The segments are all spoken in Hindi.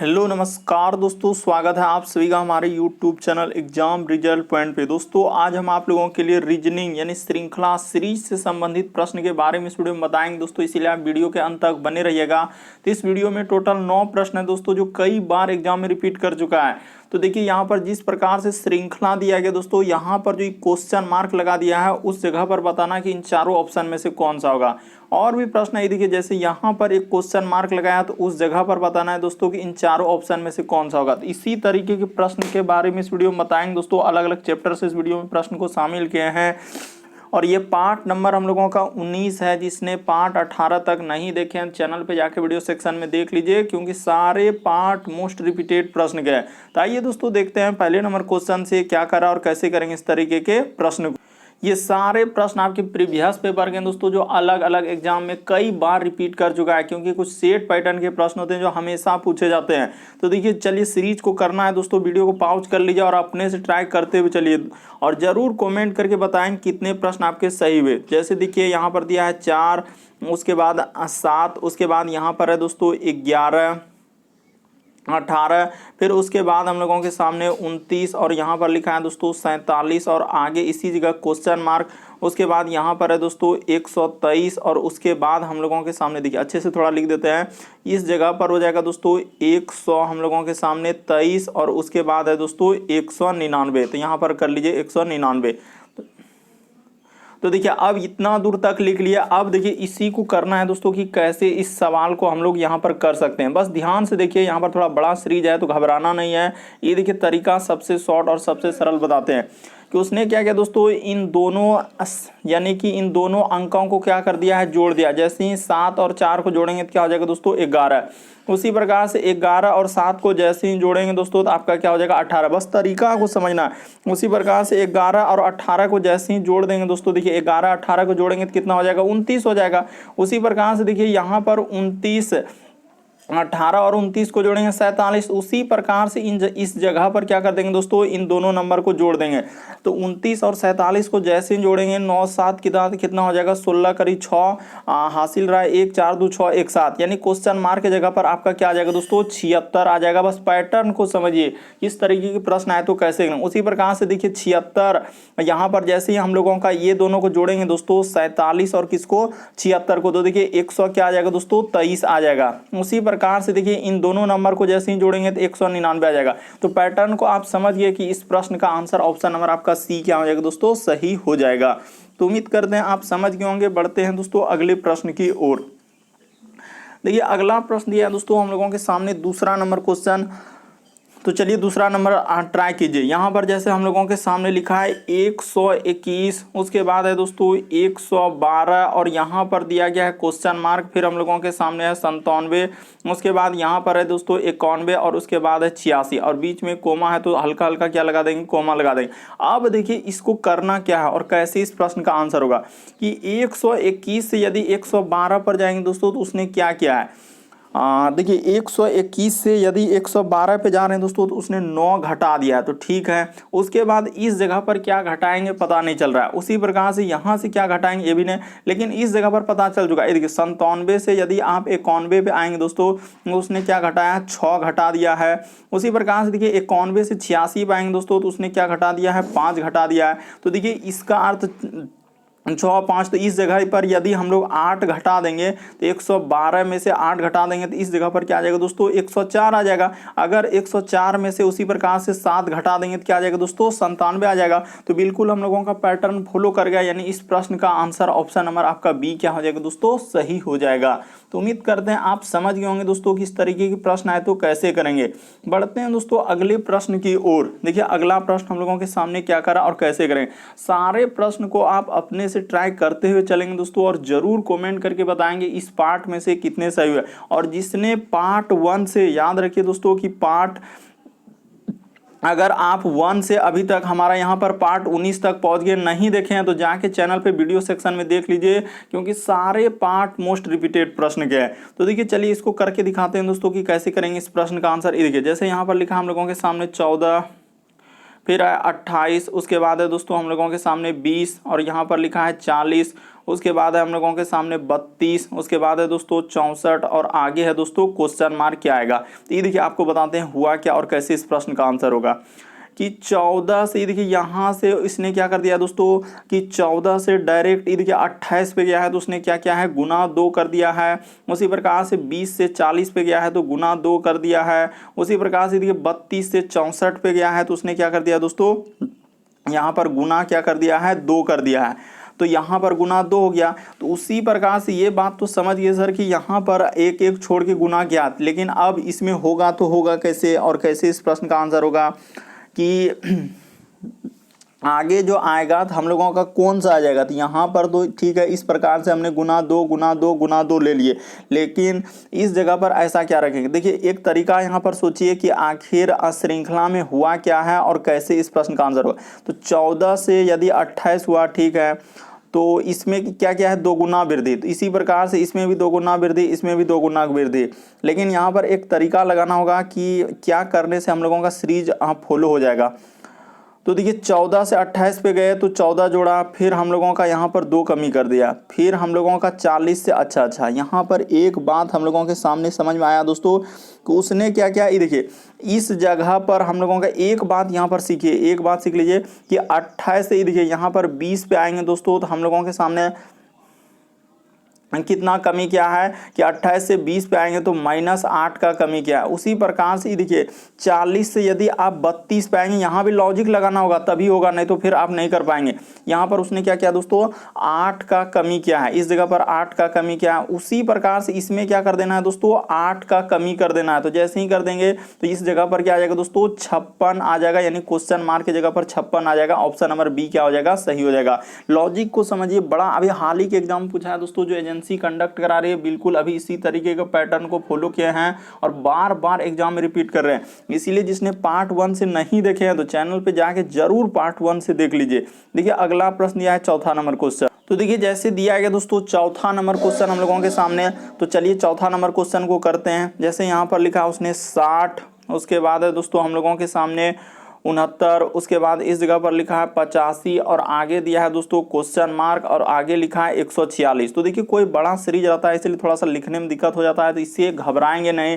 हेलो नमस्कार दोस्तों, स्वागत है आप सभी का हमारे YouTube channel exam result point पे। दोस्तों आज हम आप लोगों के लिए रीजनिंग यानी श्रृंखला सीरीज से संबंधित प्रश्न के बारे में इस वीडियो में बताएंगे दोस्तों, इसीलिए आप वीडियो के अंत तक बने रहिएगा। तो इस वीडियो में टोटल 9 प्रश्न है दोस्तों, जो कई बार एग्जाम में रिपीट कर चुका है। तो देखिए यहाँ पर जिस प्रकार से श्रृंखला दिया गया दोस्तों, यहाँ पर जो क्वेश्चन मार्क लगा दिया है उस जगह पर बताना कि इन चारों ऑप्शन में से कौन सा होगा। और भी प्रश्न है, देखिए जैसे यहाँ पर एक क्वेश्चन मार्क लगाया तो उस जगह पर बताना है दोस्तों कि इन चारों ऑप्शन में से कौन सा होगा। तो इसी तरीके के प्रश्न के बारे में इस वीडियो में बताएंगे दोस्तों। अलग अलग चैप्टर से इस वीडियो में प्रश्न को शामिल किए हैं और ये पार्ट नंबर हम लोगों का 19 है। जिसने पार्ट 18 तक नहीं देखे हैं चैनल पे जाके वीडियो सेक्शन में देख लीजिए, क्योंकि सारे पार्ट मोस्ट रिपीटेड प्रश्न के हैं। तो आइए दोस्तों देखते हैं पहले नंबर क्वेश्चन से क्या करा और कैसे करेंगे इस तरीके के प्रश्न। ये सारे प्रश्न आपके प्रीवियस पेपर के दोस्तों, जो अलग अलग एग्जाम में कई बार रिपीट कर चुका है, क्योंकि कुछ सेट पैटर्न के प्रश्न होते हैं जो हमेशा पूछे जाते हैं। तो देखिए चलिए सीरीज को करना है दोस्तों, वीडियो को पॉज कर लीजिए और अपने से ट्राई करते हुए चलिए और जरूर कमेंट करके बताएं कितने प्रश्न आपके सही हुए। जैसे देखिए यहाँ पर दिया है 4, उसके बाद 7, उसके बाद यहाँ पर है दोस्तों 11, 18, फिर उसके बाद हम लोगों के सामने 29 और यहाँ पर लिखा है दोस्तों 47 और आगे इसी जगह क्वेश्चन मार्क। उसके बाद यहाँ पर है दोस्तों 123 और उसके बाद हम लोगों के सामने देखिए अच्छे से थोड़ा लिख देते हैं, इस जगह पर हो जाएगा दोस्तों 100 हम लोगों के सामने 23 और उसके बाद है दोस्तों 199। तो यहाँ पर कर लीजिए 199। तो देखिए अब इतना दूर तक लिख लिया। अब देखिए इसी को करना है दोस्तों कि कैसे इस सवाल को हम लोग यहाँ पर कर सकते हैं। बस ध्यान से देखिए, यहाँ पर थोड़ा बड़ा सीरीज है तो घबराना नहीं है। ये देखिए तरीका सबसे शॉर्ट और सबसे सरल बताते हैं कि उसने क्या किया दोस्तों, इन दोनों यानी कि इन दोनों अंकों को क्या कर दिया है, जोड़ दिया। जैसे ही 7 और 4 को जोड़ेंगे तो क्या हो जाएगा दोस्तों 11। उसी प्रकार से 11 और 7 को जैसे ही जोड़ेंगे दोस्तों तो आपका क्या हो जाएगा 18। बस तरीका को समझना है। उसी प्रकार से 11 और 18 को जैसे ही जोड़ देंगे दोस्तों, देखिए 11 18 को जोड़ेंगे तो कितना हो जाएगा 29 हो जाएगा। उसी प्रकार से देखिए यहाँ पर 29, 18 और 29 को जोड़ेंगे 47। उसी प्रकार से इस जगह पर क्या कर देंगे दोस्तों, इन दोनों नंबर को जोड़ देंगे। तो 29 और 47 को जैसे ही जोड़ेंगे 9 7 कितना हो जाएगा 16 करीब 6 हासिल रहा है 1 4 2 6 1 7, यानी क्वेश्चन मार्क की जगह पर आपका क्या आ जाएगा दोस्तों 76 आ जाएगा। बस पैटर्न को समझिए, किस तरीके के प्रश्न आए तो कैसे। उसी प्रकार से देखिए 76 यहाँ पर जैसे ही हम लोगों का ये दोनों को जोड़ेंगे दोस्तों 47 और किसको 76 को, तो देखिए 100 क्या आ जाएगा दोस्तों 23 आ जाएगा। उसी प्रकार से देखिए इन दोनों नंबर को जैसे ही जोड़ेंगे तो 199 आ जाएगा। तो पैटर्न को आप समझ गए कि इस प्रश्न का आंसर ऑप्शन नंबर आपका सी क्या हो जाएगा दोस्तों, सही हो जाएगा। तो उम्मीद करते हैं आप समझ गए होंगे। बढ़ते हैं दोस्तों अगले प्रश्न की ओर। देखिए अगला प्रश्न दिया है दोस्तों हम लोगों के सामने, दूसरा नंबर क्वेश्चन। तो चलिए दूसरा नंबर ट्राई कीजिए। यहाँ पर जैसे हम लोगों के सामने लिखा है 121, उसके बाद है दोस्तों 112 और यहाँ पर दिया गया है क्वेश्चन मार्क। फिर हम लोगों के सामने है 97, उसके बाद यहाँ पर है दोस्तों 91 और उसके बाद है 86 और बीच में कोमा है तो हल्का हल्का क्या लगा देंगे, कोमा लगा देंगे। अब देखिए इसको करना क्या है और कैसे इस प्रश्न का आंसर होगा कि 121 से यदि 112 पर जाएंगे दोस्तों तो उसने क्या किया है, देखिए 121 से यदि 112 पे जा रहे हैं दोस्तों तो उसने 9 घटा दिया है, तो ठीक है। उसके बाद इस जगह पर क्या घटाएंगे पता नहीं चल रहा है। उसी प्रकार से यहाँ से क्या घटाएंगे ये भी नहीं, लेकिन इस जगह पर पता चल चुका है। देखिए 97 से यदि आप 91 पे आएंगे दोस्तों तो उसने क्या घटाया, 6 घटा दिया है। उसी प्रकार से देखिए 91 से 86 पे आएंगे दोस्तों तो उसने क्या घटा दिया है, 5 घटा दिया है। तो देखिए इसका अर्थ 6 5, तो इस जगह पर यदि हम लोग 8 घटा देंगे तो 112 में से 8 घटा देंगे तो इस जगह पर क्या आ जाएगा दोस्तों 104 आ जाएगा। अगर 104 में से उसी प्रकार से 7 घटा देंगे तो क्या आ जाएगा दोस्तों 97 आ जाएगा। तो बिल्कुल हम लोगों का पैटर्न फॉलो कर गया, यानी इस प्रश्न का आंसर ऑप्शन नंबर आपका बी क्या हो जाएगा दोस्तों, सही हो जाएगा। तो उम्मीद करते हैं आप समझ गए होंगे दोस्तों किस तरीके के प्रश्न आए तो कैसे करेंगे। बढ़ते हैं दोस्तों अगले प्रश्न की ओर। देखिए अगला प्रश्न हम लोगों के सामने क्या करा और कैसे करें। सारे प्रश्न को आप अपने से ट्राई करते हुए चलेंगे दोस्तों और जरूर कमेंट करके बताएंगे इस पार्ट में से कितने सही हुए। और जिसने पार्ट 1 से, याद रखिए दोस्तों कि पार्ट, अगर आप 1 से अभी तक हमारा यहाँ पर पार्ट 19 तक पहुँच गए नहीं देखे हैं तो जाके चैनल पे वीडियो सेक्शन में देख लीजिए, क्योंकि सारे पार्ट मोस्ट रिपीटेड प्रश्न के हैं। तो देखिए चलिए इसको करके दिखाते हैं दोस्तों कि कैसे करेंगे इस प्रश्न का आंसर। ये देखिए जैसे यहाँ पर लिखा हम लोगों के सामने 14, फिर है 28, उसके बाद है दोस्तों हम लोगों के सामने 20 और यहाँ पर लिखा है 40, उसके बाद है हम लोगों के सामने 32, उसके बाद है दोस्तों 64 और आगे है दोस्तों क्वेश्चन मार्क क्या आएगा। तो ये देखिए आपको बताते हैं हुआ क्या और कैसे इस प्रश्न का आंसर होगा कि 14 से, ये देखिए यहाँ से इसने क्या कर दिया दोस्तों कि 14 से डायरेक्ट ये देखिए 28 पे गया है तो उसने क्या किया है गुना 2 कर दिया है। उसी प्रकार से 20 से 40 पे गया है तो गुना 2 कर दिया है। उसी प्रकार से देखिए 32 से 64 पे गया है तो उसने क्या कर दिया दोस्तों यहाँ पर गुना क्या कर दिया है 2 कर दिया है। तो यहाँ पर गुना 2 हो गया। तो उसी प्रकार से ये बात तो समझ गए सर कि यहाँ पर एक एक छोड़ के गुना ज्ञात, लेकिन अब इसमें होगा तो होगा कैसे और कैसे इस प्रश्न का आंसर होगा कि आगे जो आएगा तो हम लोगों का कौन सा आ जाएगा। तो यहाँ पर तो ठीक है इस प्रकार से हमने गुना 2 गुना 2 गुना 2 ले लिए, लेकिन इस जगह पर ऐसा क्या रखेंगे। देखिए एक तरीका यहाँ पर सोचिए कि आखिर श्रृंखला में हुआ क्या है और कैसे इस प्रश्न का आंसर होगा। तो 14 से यदि 28 हुआ ठीक है तो इसमें क्या क्या है 2 गुना वृद्धि, तो इसी प्रकार से इसमें भी 2 गुना वृद्धि, इसमें भी 2 गुना वृद्धि। लेकिन यहाँ पर एक तरीका लगाना होगा कि क्या करने से हम लोगों का सीरीज फॉलो हो जाएगा। तो देखिए 14 से 28 पे गए तो 14 जोड़ा, फिर हम लोगों का यहाँ पर 2 कमी कर दिया, फिर हम लोगों का 40 से अच्छा यहाँ पर एक बात हम लोगों के सामने समझ में आया दोस्तों कि उसने क्या क्या, ये देखिए इस जगह पर हम लोगों का एक बात यहाँ पर सीखिए, एक बात सीख लीजिए कि 28 से ये देखिए यहाँ पर 20 पे आएंगे दोस्तों तो हम लोगों के सामने कितना कमी क्या है कि 28 से 20 पे आएंगे तो -8 का कमी क्या है। उसी प्रकार से देखिए 40 से यदि आप 32 पे आएंगे, यहाँ भी लॉजिक लगाना होगा तभी होगा, नहीं तो फिर आप नहीं कर पाएंगे। यहाँ पर उसने क्या किया दोस्तों 8 का कमी क्या है, इस जगह पर 8 का कमी क्या है। उसी प्रकार से इसमें क्या कर देना है दोस्तों 8 का कमी कर देना है। तो जैसे ही कर देंगे तो इस जगह पर क्या आ जाएगा दोस्तों 56 आ जाएगा, यानी क्वेश्चन मार्क की जगह पर 56 आ जाएगा। ऑप्शन नंबर बी क्या हो जाएगा सही हो जाएगा। लॉजिक को समझिए, बड़ा अभी हाल ही के एग्जाम पूछा है दोस्तों जो एजेंसी कंडक्ट करा रही है, बिल्कुल अभी इसी तरीके के पैटर्न को फॉलो किए हैं और बार बार एग्जाम में रिपीट कर रहे हैं। इसीलिए जिसने पार्ट 1 से नहीं देखे हैं तो चैनल पे जाके जरूर पार्ट 1 से देख लीजिए। देखिए अगला प्रश्न दिया है चौथा नंबर क्वेश्चन। तो देखिए जैसे दिया गया दोस्तों चौथा नंबर क्वेश्चन हम लोगों के सामने, तो चलिए चौथा नंबर क्वेश्चन को करते हैं। जैसे यहाँ पर लिखा उसने 60, उसके बाद है दोस्तों हम लोगों के सामने 69, उसके बाद इस जगह पर लिखा है 85 और आगे दिया है दोस्तों क्वेश्चन मार्क और आगे लिखा है 146। तो देखिए कोई बड़ा सीरीज रहता है इसलिए थोड़ा सा लिखने में दिक्कत हो जाता है, तो इससे घबराएंगे नहीं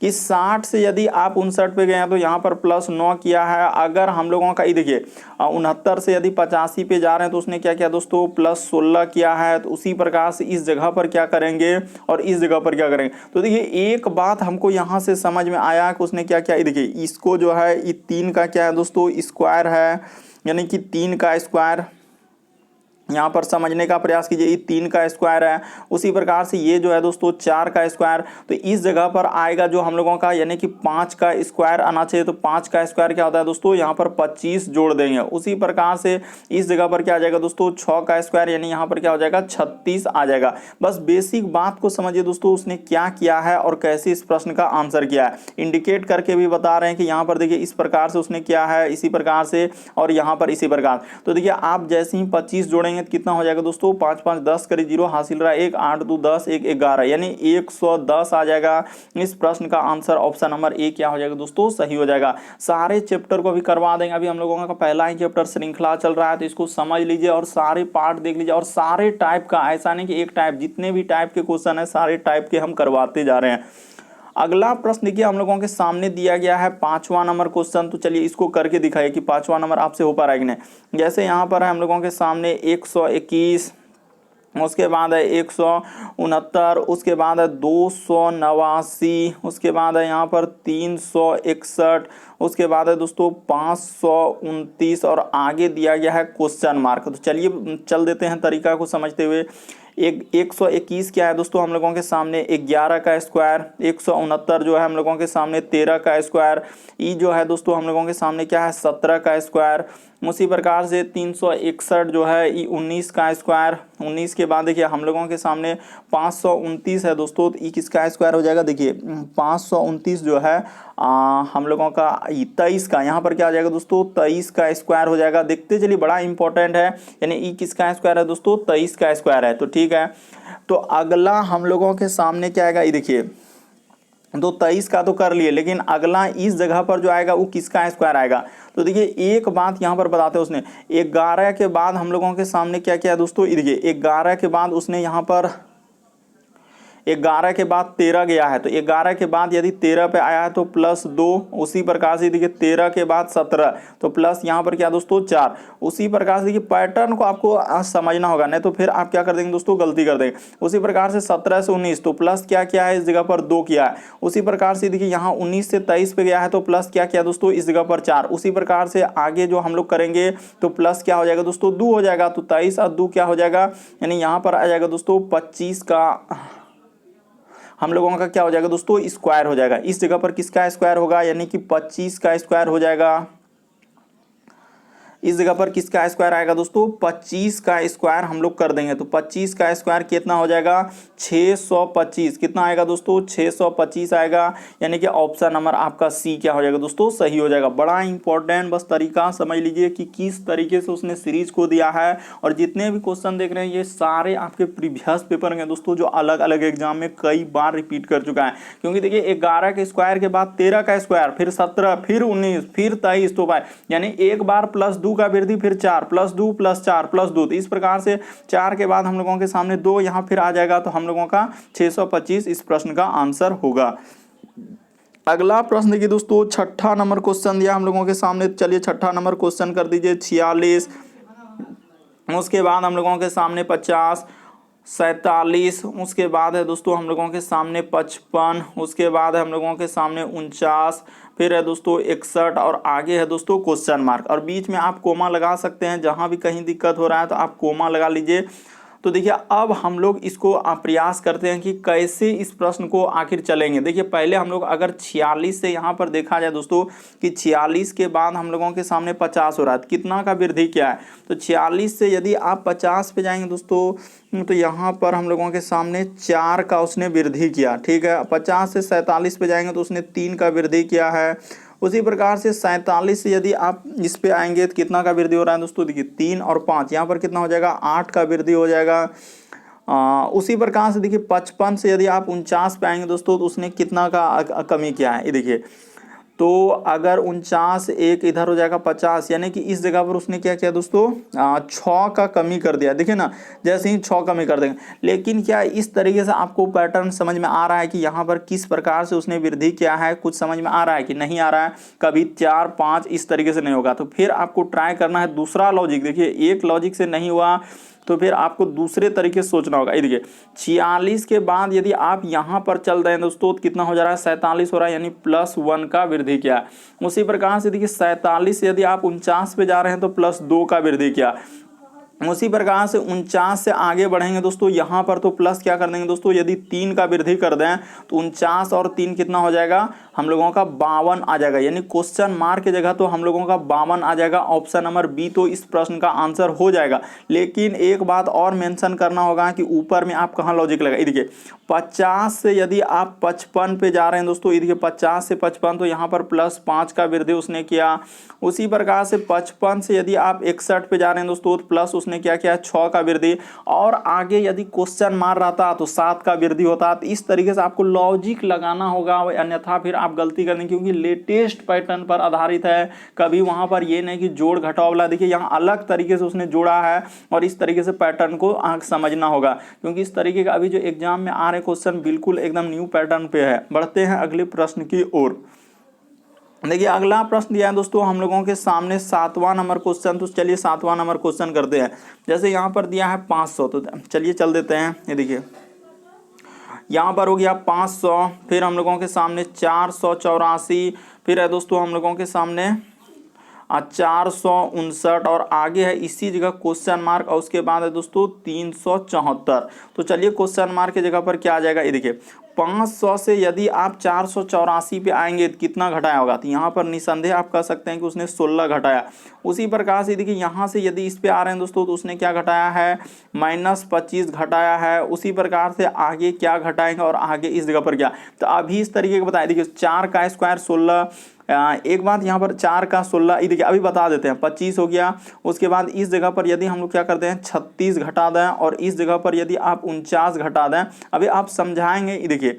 कि 60 से यदि आप 59 पे गए हैं तो यहाँ पर +9 किया है। अगर हम लोगों का ये देखिए 69 से यदि 85 पे जा रहे हैं तो उसने क्या किया दोस्तों +16 किया है। तो उसी प्रकार से इस जगह पर क्या करेंगे और इस जगह पर क्या करेंगे। तो देखिए एक बात हमको यहाँ से समझ में आया कि उसने क्या किया, ये देखिए इसको जो है ये 3 का क्या है दोस्तों स्क्वायर है, यानी कि 3 का स्क्वायर यहाँ पर समझने का प्रयास कीजिए। ये 3 का स्क्वायर है। उसी प्रकार से ये जो है दोस्तों 4 का स्क्वायर, तो इस जगह पर आएगा जो हम लोगों का यानी कि 5 का स्क्वायर आना चाहिए। तो 5 का स्क्वायर क्या होता है दोस्तों यहाँ पर 25 जोड़ देंगे। उसी प्रकार से इस जगह पर क्या आ जाएगा दोस्तों 6 का स्क्वायर, यानी यहाँ पर क्या हो जाएगा 36 आ जाएगा। बस बेसिक बात को समझिए दोस्तों उसने क्या किया है और कैसे इस प्रश्न का आंसर किया है। इंडिकेट करके भी बता रहे हैं कि यहाँ पर देखिए इस प्रकार से उसने किया है, इसी प्रकार से और यहाँ पर इसी प्रकार। तो देखिए आप जैसे ही 25 जोड़ेंगे कितना हो जाएगा दोस्तों 5 5 10 करी 0 हासिल रहा 1 8 2 10 1 11, यानी 110 आ जाएगा। इस प्रश्न का आंसर ऑप्शन नंबर ए क्या हो जाएगा दोस्तों सही हो जाएगा। सारे चैप्टर को भी करवा देंगे। अभी हम लोगों का पहला ही चैप्टर श्रृंखला चल रहा है तो इसको समझ लीजिए और सारे पार्ट देख लीजिए और सारे टाइप का, ऐसा नहीं कि एक टाइप, जितने भी टाइप के क्वेश्चन है सारे टाइप के हम करवाते जा रहे हैं। अगला प्रश्न देखिए हम लोगों के सामने दिया गया है 5वां नंबर क्वेश्चन। तो चलिए इसको करके दिखाइए कि 5वां नंबर आपसे हो पा रहा है कि नहीं। जैसे यहाँ पर है हम लोगों के सामने 121, उसके बाद है 169, उसके बाद है 289, उसके बाद है यहाँ पर 361, उसके बाद है दोस्तों 529 और आगे दिया गया है क्वेश्चन मार्क। तो चलिए चल देते हैं तरीका को समझते हुए। 121 क्या है दोस्तों हम लोगों के सामने 11 का स्क्वायर, 169 जो है हम लोगों के सामने 13 का स्क्वायर, ई जो है दोस्तों हम लोगों के सामने क्या है 17 का स्क्वायर। उसी प्रकार से 361 जो है ई 19 का स्क्वायर। 19 के बाद देखिए हम लोगों के सामने 529 है दोस्तों, तो ई किसका स्क्वायर हो जाएगा। देखिए 529 जो है हम लोगों का 23 का, यहाँ पर क्या आ जाएगा दोस्तों 23 का स्क्वायर हो जाएगा। देखते चलिए बड़ा इंपॉर्टेंट है, यानी ई किसका स्क्वायर है दोस्तों 23 का स्क्वायर है। तो ठीक है, तो अगला हम लोगों के सामने क्या आएगा, ये देखिए तो 23 का तो कर लिए, लेकिन अगला इस जगह पर जो आएगा वो किसका स्क्वायर आएगा। तो देखिए एक बात यहाँ पर बताते हैं उसने 11 के बाद हम लोगों के सामने क्या किया दोस्तों, देखिए 11 के बाद उसने यहाँ पर 11 के बाद 13 गया है, तो 11 के बाद यदि 13 पे आया है तो +2, उसी प्रकार से देखिए 13 के बाद 17, तो प्लस यहाँ पर क्या दोस्तों 4। उसी प्रकार से देखिए पैटर्न को आपको समझना होगा, नहीं तो फिर आप क्या कर देंगे दोस्तों, गलती कर देंगे। उसी प्रकार से 17 से 19, तो प्लस क्या किया है इस जगह पर 2 किया है। उसी प्रकार से देखिए यहाँ 19 से 23 पे गया है, तो प्लस क्या किया दोस्तों इस जगह पर 4। उसी प्रकार से आगे जो हम लोग करेंगे तो प्लस क्या हो जाएगा दोस्तों 2 हो जाएगा, तो 23 और 2 क्या हो जाएगा, यानी यहाँ पर आ जाएगा दोस्तों 25 का हम लोगों का क्या हो जाएगा दोस्तों स्क्वायर हो जाएगा। इस जगह पर किसका स्क्वायर होगा, यानी कि 25 का स्क्वायर हो जाएगा। इस जगह पर किसका स्क्वायर आएगा दोस्तों, 25 का स्क्वायर हम लोग कर देंगे, तो 25 का स्क्वायर कितना हो जाएगा 625। कितना आएगा दोस्तों 625 आएगा, यानी कि ऑप्शन नंबर आपका सी क्या हो जाएगा दोस्तों सही हो जाएगा। बड़ा इंपॉर्टेंट बस तरीका समझ लीजिए कि किस तरीके से उसने सीरीज को दिया है, और जितने भी क्वेश्चन देख रहे हैं ये सारे आपके प्रीवियस पेपर हैं दोस्तों, जो अलग अलग एग्जाम में कई बार रिपीट कर चुका है। क्योंकि देखिए 11 के स्क्वायर के बाद 13 का स्क्वायर, फिर 17, फिर 19, फिर 23, तो भाई यानी एक बार +2 का वृद्धि, फिर 4 +2 +4 +2, तो इस प्रकार से 4 के बाद हम लोगों के सामने 2 यहाँ फिर आ जाएगा, तो हम लोगों का 625 इस प्रश्न का आंसर होगा। अगला प्रश्न देखिए दोस्तों, छठा नंबर क्वेश्चन दिया हम लोगों के सामने। चलिए छठा नंबर क्वेश्चन कर दीजिए 46, उसके बाद हम लोगों के सामने 50, 47, उसके बाद है दोस्तों हम लोगों के सामने 55, उसके बाद है हम लोगों के सामने 49, फिर है दोस्तों 61, और आगे है दोस्तों क्वेश्चन मार्क, और बीच में आप कोमा लगा सकते हैं। जहां भी कहीं दिक्कत हो रहा है तो आप कोमा लगा लीजिए। तो देखिए अब हम लोग इसको प्रयास करते हैं कि कैसे इस प्रश्न को आखिर चलेंगे। देखिए पहले हम लोग अगर 46 से यहाँ पर देखा जाए दोस्तों कि 46 के बाद हम लोगों के सामने 50 हो रहा है, तो कितना का वृद्धि क्या है, तो 46 से यदि आप 50 पे जाएंगे दोस्तों तो यहाँ पर हम लोगों के सामने 4 का उसने वृद्धि किया, ठीक है। 50 से 47 पे जाएंगे तो उसने 3 का वृद्धि किया है। उसी प्रकार से 47 से यदि आप इस पे आएंगे तो कितना का वृद्धि हो रहा है दोस्तों, देखिए 3 और 5, यहाँ पर कितना हो जाएगा 8 का वृद्धि हो जाएगा। उसी प्रकार से देखिए 55 से यदि आप 49 पे आएंगे दोस्तों तो उसने कितना का कमी किया है, ये देखिए। तो अगर 49 एक इधर हो जाएगा 50, यानी कि इस जगह पर उसने क्या किया दोस्तों 6 का कमी कर दिया। देखिए ना, जैसे ही 6 कमी कर देंगे, लेकिन क्या इस तरीके से आपको पैटर्न समझ में आ रहा है कि यहाँ पर किस प्रकार से उसने वृद्धि किया है, कुछ समझ में आ रहा है कि नहीं आ रहा है। कभी 4 5 इस तरीके से नहीं होगा, तो फिर आपको ट्राई करना है दूसरा लॉजिक। देखिए एक लॉजिक से नहीं हुआ तो फिर आपको दूसरे तरीके से सोचना होगा। ये देखिए 46 के बाद यदि आप यहाँ पर चल रहे हैं दोस्तों तो कितना हो जा रहा है 47 हो रहा है, यानी +1 का वृद्धि किया। उसी प्रकार से देखिए 47 से यदि आप 49 पे जा रहे हैं तो +2 का वृद्धि किया। उसी प्रकार से 49 से आगे बढ़ेंगे दोस्तों, यहाँ पर तो प्लस क्या कर देंगे दोस्तों, यदि 3 का वृद्धि कर दें तो 49 और 3 कितना हो जाएगा हम लोगों का 52 आ जाएगा, यानी क्वेश्चन मार्क की जगह तो हम लोगों का 52 आ जाएगा। ऑप्शन नंबर बी तो इस प्रश्न का आंसर हो जाएगा। लेकिन एक बात और मेंशन करना होगा कि ऊपर में आप कहाँ लॉजिक लगाए। देखिए 50 से यदि आप 55 पे जा रहे हैं दोस्तों, देखिए 50 से 55 तो यहाँ पर +5 का वृद्धि उसने किया। उसी प्रकार से 55 से यदि आप 61 पे जा रहे हैं दोस्तों तो प्लस उसने क्या किया 6 का वृद्धि, और आगे यदि क्वेश्चन मार रहता तो 7 का वृद्धि होता। तो इस तरीके से आपको लॉजिक लगाना होगा, अन्यथा फिर आप गलती कर देंगे, क्योंकि लेटेस्ट पैटर्न पर आधारित है। कभी वहां पर ये नहीं कि जोड़ घटाव वाला, देखिए यहाँ अलग तरीके से उसने जोड़ा है, और इस तरीके से पैटर्न को समझना होगा, क्योंकि इस तरीके का अभी जो एग्जाम में आ रहे क्वेश्चन बिल्कुल एकदम न्यू पैटर्न पे है। बढ़ते हैं अगले प्रश्न की ओर। देखिए अगला प्रश्न दिया है दोस्तों हम लोगों के सामने 7वां नंबर क्वेश्चन। तो चलिए 7वां नंबर क्वेश्चन करते हैं। जैसे यहाँ पर दिया है 500, तो चलिए चल देते हैं। ये देखिए यहाँ पर हो गया 500, फिर हम लोगों के सामने 484, फिर है दोस्तों हम लोगों के सामने 459, और आगे है इसी जगह क्वेश्चन मार्क, और उसके बाद है दोस्तों 374। तो चलिए क्वेश्चन मार्क की जगह पर क्या आ जाएगा, ये देखिए 500 से यदि आप 484 पे आएंगे तो कितना घटाया होगा, तो यहाँ पर निसंदेह आप कह सकते हैं कि उसने 16 घटाया। उसी प्रकार से देखिए यहाँ से यदि इस पे आ रहे हैं दोस्तों तो उसने क्या घटाया है -25 घटाया है। उसी प्रकार से आगे क्या घटाएंगे और आगे इस जगह पर क्या, तो अभी इस तरीके का बताया। देखिए 4 का स्क्वायर 16, एक बात यहाँ पर 4 का 16, ये देखिए अभी बता देते हैं 25 हो गया। उसके बाद इस जगह पर यदि हम लोग क्या करते हैं 36 घटा दें, और इस जगह पर यदि आप 49 घटा दें, अभी आप समझाएंगे। देखिए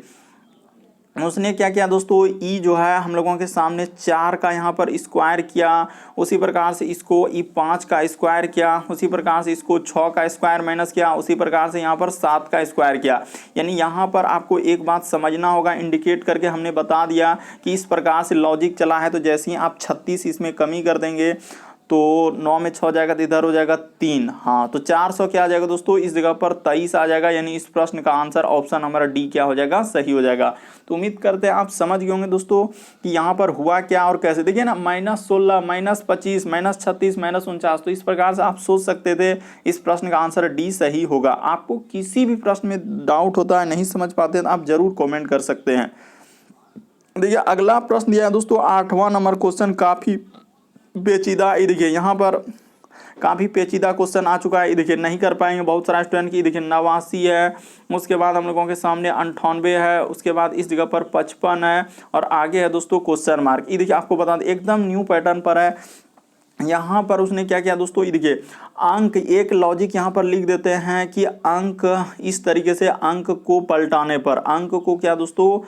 उसने क्या किया दोस्तों, ई जो है हम लोगों के सामने 4 का यहाँ पर स्क्वायर किया, उसी प्रकार से इसको ई 5 का स्क्वायर किया, उसी प्रकार से इसको 6 का स्क्वायर माइनस किया, उसी प्रकार से यहाँ पर 7 का स्क्वायर किया। यानी यहाँ पर आपको एक बात समझना होगा, इंडिकेट करके हमने बता दिया कि इस प्रकार से लॉजिक चला है। तो जैसे ही आप 36 इसमें कमी कर देंगे तो 9 में 6 जाएगा तो इधर हो जाएगा 3, हाँ तो 400 क्या आ जाएगा दोस्तों, इस जगह पर 23 आ जाएगा। यानी इस प्रश्न का आंसर ऑप्शन हमारा डी क्या हो जाएगा, सही हो जाएगा। तो उम्मीद करते हैं आप समझ गए होंगे दोस्तों कि यहाँ पर हुआ क्या और कैसे। देखिए ना, -16 -25 -36 -49, तो इस प्रकार से आप सोच सकते थे इस प्रश्न का आंसर डी सही होगा। आपको किसी भी प्रश्न में डाउट होता है, नहीं समझ पाते तो आप जरूर कॉमेंट कर सकते हैं। देखिए अगला प्रश्न दिया है दोस्तों 8वां नंबर क्वेश्चन, काफी पेचीदा। ये देखिए यहाँ पर काफ़ी पेचीदा क्वेश्चन आ चुका है। ये देखिए नहीं कर पाएंगे बहुत सारा स्टूडेंट की। देखिए 89 है, उसके बाद हम लोगों के सामने 98 है, उसके बाद इस जगह पर 55 है और आगे है दोस्तों क्वेश्चन मार्क। ये देखिए आपको बता दें एकदम न्यू पैटर्न पर है। यहाँ पर उसने क्या किया दोस्तों, ये देखिए अंक, एक लॉजिक यहाँ पर लिख देते हैं कि अंक इस तरीके से, अंक को पलटाने पर, अंक को क्या दोस्तों,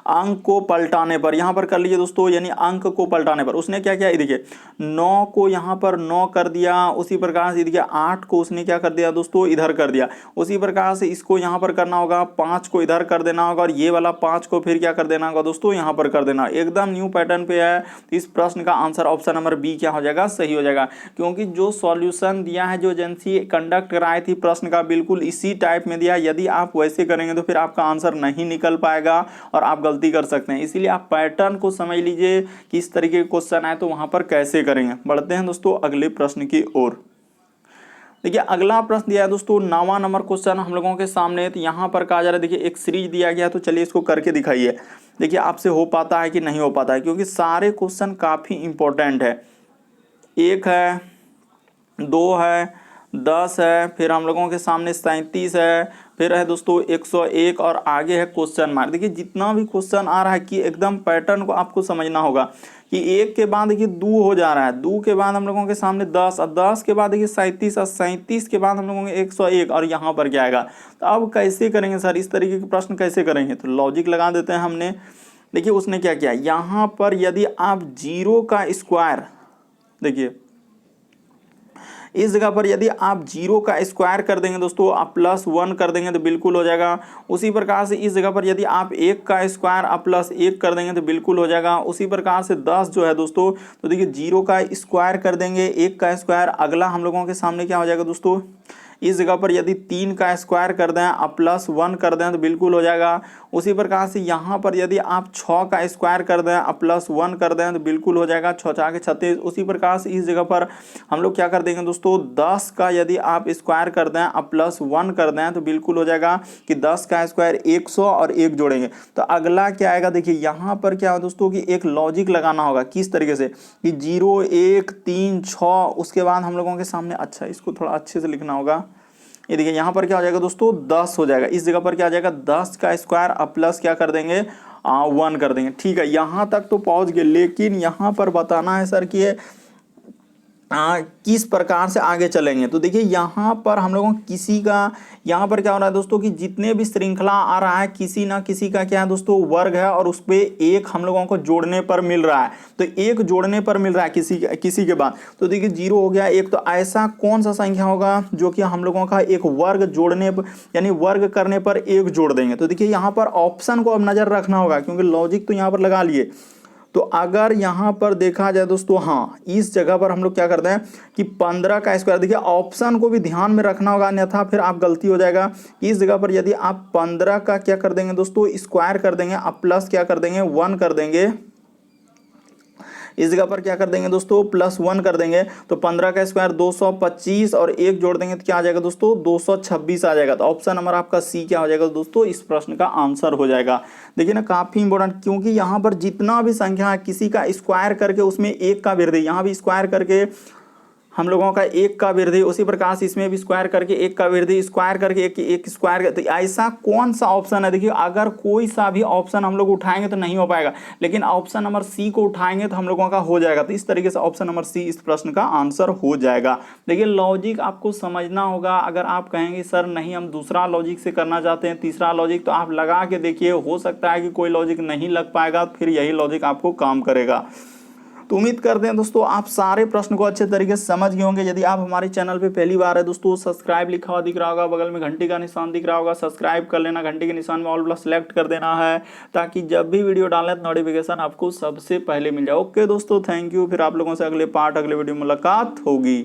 अंक को पलटाने पर यहाँ पर कर लीजिए दोस्तों। यानी अंक को पलटाने पर उसने क्या किया, ये देखिए 9 को यहाँ पर 9 कर दिया, उसी प्रकार से देखिए 8 को उसने क्या कर दिया दोस्तों, इधर कर दिया। उसी प्रकार से इसको यहाँ पर करना होगा, 5 को इधर कर देना होगा और ये वाला 5 को फिर क्या कर देना होगा दोस्तों, यहाँ पर कर देना। एकदम न्यू पैटर्न पे है। तो इस प्रश्न का आंसर ऑप्शन नंबर बी क्या हो जाएगा, सही हो जाएगा। क्योंकि जो सॉल्यूशन दिया है, जो एजेंसी कंडक्ट कराई थी प्रश्न का, बिल्कुल इसी टाइप में दिया। यदि आप वैसे करेंगे तो फिर आपका आंसर नहीं निकल पाएगा और आप गलती कर सकते हैं। इसीलिए आप पैटर्न को समझ लीजिए कि इस तरीके के क्वेश्चन आए तो वहां पर कैसे करेंगे। बढ़ते हैं दोस्तों अगले प्रश्न की ओर। देखिए अगला प्रश्न दिया है दोस्तों 9वां नंबर क्वेश्चन हम लोगों के सामने। तो यहाँ पर कहा जा रहा है, देखिए एक सीरीज दिया गया, तो चलिए इसको करके दिखाइए। देखिए आपसे हो पाता है कि नहीं हो पाता है, क्योंकि सारे क्वेश्चन काफी इंपॉर्टेंट है। 1 है, 2 है, 10 है, फिर हम लोगों के सामने 37 है, फिर है दोस्तों 101 और आगे है क्वेश्चन मार्क। देखिए जितना भी क्वेश्चन आ रहा है कि एकदम पैटर्न को आपको समझना होगा कि 1 के बाद देखिए 2 हो जा रहा है, 2 के बाद हम लोगों के सामने 10 और 10 के बाद देखिए 37 और 37 के बाद हम लोगों के 101 और यहाँ पर क्या आएगा। तो अब कैसे करेंगे सर, इस तरीके के प्रश्न कैसे करेंगे। तो लॉजिक लगा देते हैं हमने। देखिए उसने क्या किया, यहाँ पर यदि आप 0 का स्क्वायर, देखिए इस जगह पर यदि आप 0 का स्क्वायर कर देंगे दोस्तों, आप +1 कर देंगे तो बिल्कुल हो जाएगा। उसी प्रकार से इस जगह पर यदि आप 1 का स्क्वायर आप +1 कर देंगे तो बिल्कुल हो जाएगा। उसी प्रकार से 10 जो है दोस्तों, तो देखिए 0 का स्क्वायर कर देंगे, 1 का स्क्वायर, अगला हम लोगों के सामने क्या हो जाएगा दोस्तों, इस जगह पर यदि 3 का स्क्वायर कर दें आप +1 कर दें तो बिल्कुल हो जाएगा। उसी प्रकार से यहाँ पर यदि आप 6 का स्क्वायर कर दें आप +1 कर दें तो बिल्कुल हो जाएगा, 6 4 के 36। उसी प्रकार से इस जगह पर हम लोग क्या कर देंगे दोस्तों, 10 का यदि आप स्क्वायर कर दें आप +1 कर दें तो बिल्कुल हो जाएगा कि 10 का स्क्वायर 100 और 1 जोड़ेंगे तो अगला क्या आएगा। देखिए यहाँ पर क्या है दोस्तों कि एक लॉजिक लगाना होगा, किस तरीके से कि 0 1 3 6, उसके बाद हम लोगों के सामने, अच्छा इसको थोड़ा अच्छे से लिखना होगा। ये देखिए यहाँ पर क्या हो जाएगा दोस्तों, 10 हो जाएगा। इस जगह पर क्या आ जाएगा, 10 का स्क्वायर अब प्लस क्या कर देंगे, 1 कर देंगे। ठीक है, यहाँ तक तो पहुँच गए, लेकिन यहाँ पर बताना है सर कि किस प्रकार से आगे चलेंगे। तो देखिए यहाँ पर हम लोगों किसी का, यहाँ पर क्या हो रहा है दोस्तों कि जितने भी श्रृंखला आ रहा है किसी ना किसी का क्या है दोस्तों वर्ग है और उस पर एक हम लोगों को जोड़ने पर मिल रहा है। तो एक जोड़ने पर मिल रहा है किसी के बाद। तो देखिए 0 हो गया, एक, तो ऐसा कौन सा संख्या होगा जो कि हम लोगों का एक वर्ग जोड़ने यानी वर्ग करने पर एक जोड़ देंगे। तो देखिए यहाँ पर ऑप्शन को अब नजर रखना होगा, क्योंकि लॉजिक तो यहाँ पर लगा लिए। तो अगर यहाँ पर देखा जाए दोस्तों, हाँ इस जगह पर हम लोग क्या करते हैं कि 15 का स्क्वायर, देखिए ऑप्शन को भी ध्यान में रखना होगा, अन्यथा फिर आप गलती हो जाएगा। इस जगह पर यदि आप 15 का क्या कर देंगे दोस्तों, स्क्वायर कर देंगे, आप प्लस क्या कर देंगे, 1 कर देंगे। इस जगह पर क्या कर देंगे दोस्तों, +1 कर देंगे। तो 15 का स्क्वायर 225 और 1 जोड़ देंगे तो क्या आ जाएगा दोस्तों, 226 आ जाएगा। तो ऑप्शन नंबर आपका सी क्या हो जाएगा दोस्तों, इस प्रश्न का आंसर हो जाएगा। देखिए ना काफी इंपॉर्टेंट, क्योंकि यहाँ पर जितना भी संख्या है किसी का स्क्वायर करके उसमें 1 का वृद्धि, यहाँ भी स्क्वायर करके हम लोगों का एक का वृद्धि, उसी प्रकार से इसमें भी स्क्वायर करके एक का वृद्धि, स्क्वायर करके एक स्क्वायर, तो ऐसा कौन सा ऑप्शन है? देखिए अगर कोई सा भी ऑप्शन हम लोग उठाएंगे तो नहीं हो पाएगा, लेकिन ऑप्शन नंबर सी को उठाएंगे तो हम लोगों का हो जाएगा। तो इस तरीके से ऑप्शन नंबर सी इस प्रश्न का आंसर हो जाएगा। देखिए लॉजिक आपको समझना होगा। अगर आप कहेंगे सर नहीं हम दूसरा लॉजिक से करना चाहते हैं, तीसरा लॉजिक, तो आप लगा के देखिए, हो सकता है कि कोई लॉजिक नहीं लग पाएगा, फिर यही लॉजिक आपको काम करेगा। तो उम्मीद करते हैं दोस्तों आप सारे प्रश्न को अच्छे तरीके से समझ गए होंगे। यदि आप हमारे चैनल पे पहली बार है दोस्तों, सब्सक्राइब लिखा हुआ दिख रहा होगा, बगल में घंटी का निशान दिख रहा होगा, सब्सक्राइब कर लेना, घंटी के निशान में ऑल प्लस सेलेक्ट कर देना है, ताकि जब भी वीडियो डालें तो नोटिफिकेशन आपको सबसे पहले मिल जाए। ओके दोस्तों, थैंक यू। फिर आप लोगों से अगले वीडियो में मुलाकात होगी।